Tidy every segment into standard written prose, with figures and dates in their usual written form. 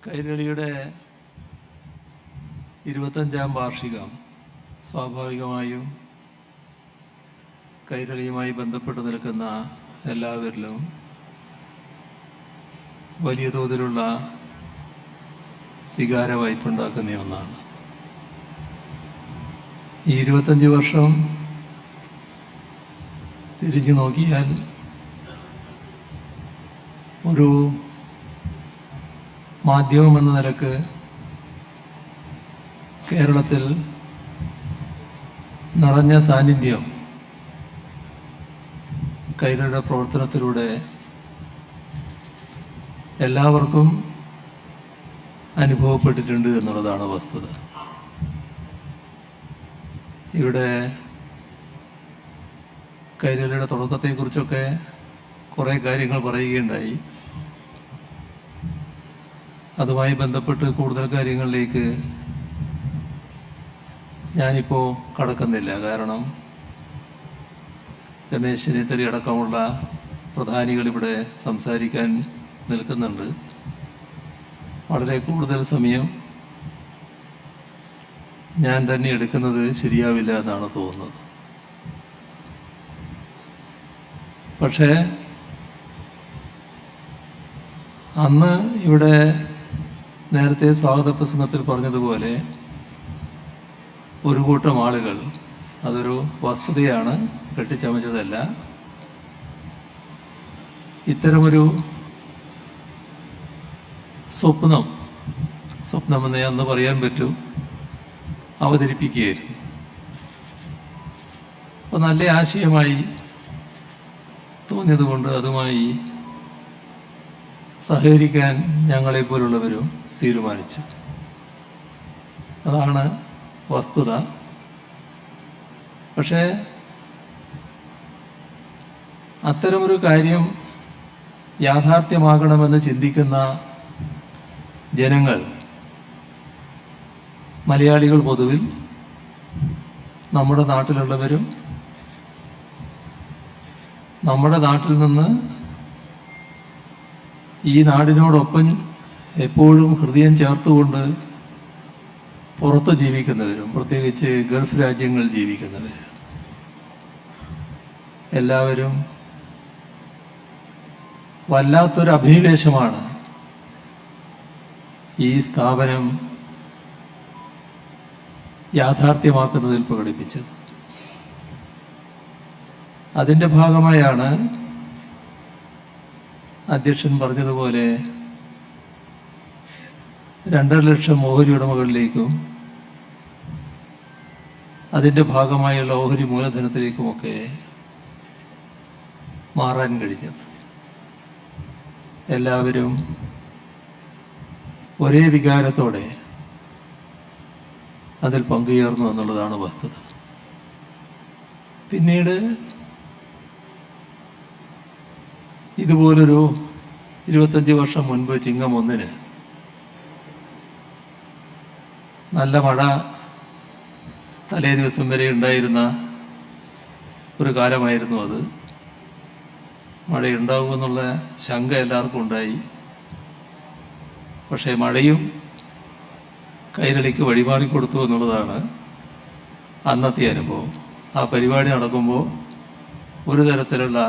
കൈരളിയുടെ 25ാം വാർഷികം സ്വാഭാവികമായും കൈരളിയുമായി ബന്ധപ്പെട്ട് നിൽക്കുന്ന എല്ലാവരിലും വലിയ തോതിലുള്ള വികാരവായ്പുണ്ടാക്കുന്ന ഒന്നാണ്. ഈ 25 വർഷം തിരിഞ്ഞു നോക്കിയാൽ ഒരു മാധ്യമം എന്ന നിലക്ക് കേരളത്തിൽ നിറഞ്ഞ സാന്നിധ്യം കൈരളിയുടെ പ്രവർത്തനത്തിലൂടെ എല്ലാവർക്കും അനുഭവപ്പെട്ടിട്ടുണ്ട് എന്നുള്ളതാണ് വസ്തുത. ഇവിടെ കൈരളിയുടെ തുടക്കത്തെക്കുറിച്ചൊക്കെ കുറേ കാര്യങ്ങൾ പറയുകയുണ്ടായി. അതുമായി ബന്ധപ്പെട്ട് കൂടുതൽ കാര്യങ്ങളിലേക്ക് ഞാനിപ്പോൾ കടക്കുന്നില്ല. കാരണം രമേശ് ചെന്നിത്തല അടക്കമുള്ള പ്രധാനികൾ ഇവിടെ സംസാരിക്കാൻ നിൽക്കുന്നുണ്ട്. വളരെ കൂടുതൽ സമയം ഞാൻ തന്നെ എടുക്കുന്നത് ശരിയാവില്ല എന്നാണ് തോന്നുന്നത്. പക്ഷേ അന്ന് ഇവിടെ നേരത്തെ സ്വാഗത പ്രസംഗത്തിൽ പറഞ്ഞതുപോലെ ഒരു കൂട്ടം ആളുകൾ, അതൊരു വസ്തുതയാണ്, കെട്ടിച്ചമച്ചതല്ല, ഇത്തരമൊരു സ്വപ്നമെന്നേ അന്ന് പറയാൻ പറ്റൂ, അവതരിപ്പിക്കുകയായിരുന്നു. അപ്പോൾ നല്ല ആശയമായി തോന്നിയതുകൊണ്ട് അതുമായി സഹകരിക്കാൻ ഞങ്ങളെപ്പോലുള്ളവരും തീരുമാനിച്ചു. അതാണ് വസ്തുത. പക്ഷേ അത്തരമൊരു കാര്യം യാഥാർത്ഥ്യമാകണമെന്ന് ചിന്തിക്കുന്ന ജനങ്ങൾ, മലയാളികൾ പൊതുവിൽ, നമ്മുടെ നാട്ടിലുള്ളവരും നമ്മുടെ നാട്ടിൽ നിന്ന് ഈ നാടിനോടൊപ്പം എപ്പോഴും ഹൃദയം ചേർത്തുകൊണ്ട് പുറത്ത് ജീവിക്കുന്നവരും, പ്രത്യേകിച്ച് ഗൾഫ് രാജ്യങ്ങളിൽ ജീവിക്കുന്നവർ, എല്ലാവരും വല്ലാത്തൊരു അഭിനിവേശമാണ് ഈ സ്ഥാപനം യാഥാർത്ഥ്യമാക്കുന്നതിൽ പ്രകടിപ്പിച്ചത്. അതിൻ്റെ ഭാഗമായാണ് അധ്യക്ഷൻ പറഞ്ഞതുപോലെ 2.5 ലക്ഷം ഓഹരി ഉടമകളിലേക്കും അതിൻ്റെ ഭാഗമായുള്ള ഓഹരി മൂലധനത്തിലേക്കുമൊക്കെ മാറാൻ കഴിഞ്ഞത്. എല്ലാവരും ഒരേ വികാരത്തോടെ അതിൽ പങ്കുചേർന്നു എന്നുള്ളതാണ് വസ്തുത. പിന്നീട് ഇതുപോലൊരു 25 വർഷം മുൻപ് ചിങ്ങം 1-ന് നല്ല മഴ തലേ ദിവസം വരെ ഉണ്ടായിരുന്ന ഒരു കാലമായിരുന്നു അത്. മഴയുണ്ടാകുമെന്നുള്ള ശങ്ക എല്ലാവർക്കും ഉണ്ടായി. പക്ഷേ മഴയും കൈരളിക്ക് വഴിമാറിക്കൊടുത്തു എന്നുള്ളതാണ് അന്നത്തെ അനുഭവം. ആ പരിപാടി നടക്കുമ്പോൾ ഒരു തരത്തിലുള്ള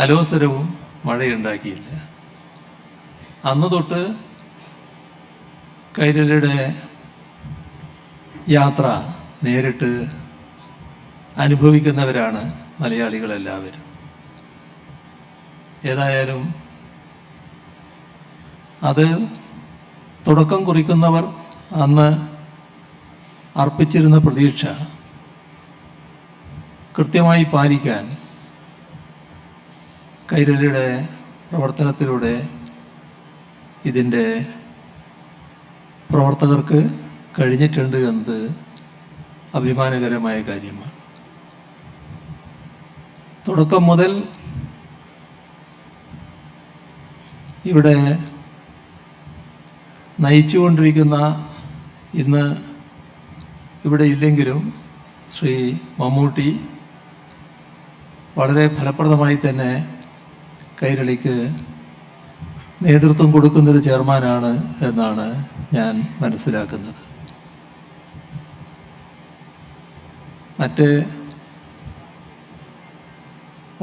അലോസരവും മഴയുണ്ടാക്കിയില്ല. അന്ന് തൊട്ട് കൈരളിയുടെ യാത്ര നേരിട്ട് അനുഭവിക്കുന്നവരാണ് മലയാളികളെല്ലാവരും. ഏതായാലും അത് തുടക്കം കുറിക്കുന്നവർ അന്ന് അർപ്പിച്ചിരുന്ന പ്രതീക്ഷ കൃത്യമായി പാലിക്കാൻ കൈരളിയുടെ പ്രവർത്തനത്തിലൂടെ ഇതിൻ്റെ പ്രവർത്തകർക്ക് കഴിഞ്ഞിട്ടുണ്ട് എന്നത് അഭിമാനകരമായ കാര്യമാണ്. തുടക്കം മുതൽ ഇവിടെ നയിച്ചുകൊണ്ടിരിക്കുന്ന, ഇന്ന് ഇവിടെ ഇല്ലെങ്കിലും, ശ്രീ മമ്മൂട്ടി വളരെ ഫലപ്രദമായി തന്നെ കൈരളിക്ക് നേതൃത്വം കൊടുക്കുന്നൊരു ചെയർമാനാണ് എന്നാണ് ഞാൻ മനസ്സിലാക്കുന്നത്. മറ്റ്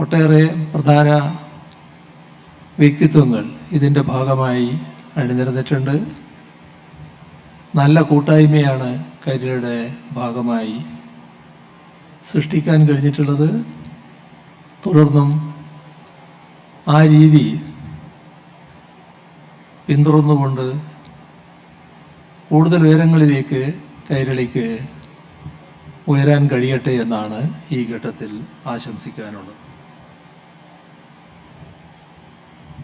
ഒട്ടേറെ പ്രധാന വ്യക്തിത്വങ്ങൾ ഇതിൻ്റെ ഭാഗമായി അണിനിരന്നിട്ടുണ്ട്. നല്ല കൂട്ടായ്മയാണ് കൈരളിയുടെ ഭാഗമായി സൃഷ്ടിക്കാൻ കഴിഞ്ഞിട്ടുള്ളത്. തുടർന്നും ആ രീതി പിന്തുടർന്നുകൊണ്ട് കൂടുതൽ ഉയരങ്ങളിലേക്ക് കൈരളിക്ക് ഉയരാൻ കഴിയട്ടെ എന്നാണ് ഈ ഘട്ടത്തിൽ ആശംസിക്കാനുള്ളത്.